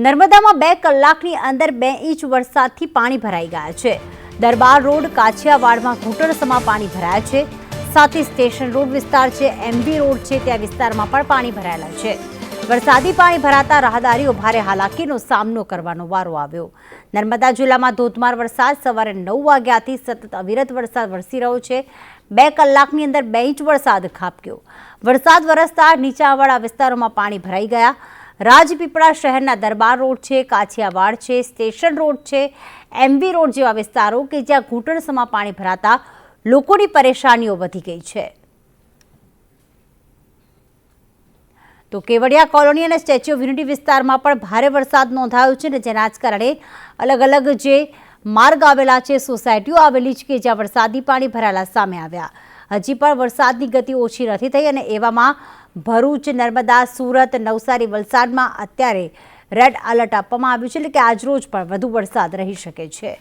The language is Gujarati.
નર્મદામાં 2 કલાકની અંદર 2 ઇંચ વરસાદથી પાણી ભરાઈ ગયા છે। દરબાર રોડ કાછિયાવાડમાં ઘૂંટણસમાં પાણી ભરાયા છે। સાથે સ્ટેશન રોડ વિસ્તાર છે, એમબી રોડ છે, ત્યાં વિસ્તારમાં પણ પાણી ભરાયેલા છે। વરસાદી પાણી ભરાતા રાહદારીઓ ભારે હાલાકીનો સામનો કરવાનો વારો આવ્યો। નર્મદા જિલ્લામાં ધોધમાર વરસાદ સવારે 9 વાગ્યાથી સતત અવિરત વરસાદ વરસી રહ્યો છે। 2 કલાકની અંદર 2 ઇંચ વરસાદ ખાબક્યો। વરસાદ વરસતા નીચાણવાળા વિસ્તારોમાં પાણી ભરાઈ ગયા। રાજપીપળા શહેરના દરબાર રોડ છે, કાછિયાવાડ છે, સ્ટેશન રોડ છે, એમબી રોડ જેવા વિસ્તારો કે જ્યાં ઘૂંટણસમાં પાણી ભરાતા લોકોની પરેશાનીઓ વધી ગઈ છે। તો કેવડિયા કોલોની અને સ્ટેચ્યુ ઓફ યુનિટી વિસ્તારમાં પણ ભારે વરસાદ નોંધાયો છે ને જેના જ કારણે અલગ અલગ જે માર્ગ આવેલા છે, સોસાયટીઓ આવેલી છે કે જ્યાં વરસાદી પાણી ભરાયેલા સામે આવ્યા। હજી પણ વરસાદની ગતિ ઓછી નથી થઈ અને એવામાં ભરૂચ, નર્મદા, સુરત, નવસારી, વલસાડમાં અત્યારે રેડ એલર્ટ આપવામાં આવ્યું છે, એટલે કે આજરોજ પણ વધુ વરસાદ રહી શકે છે।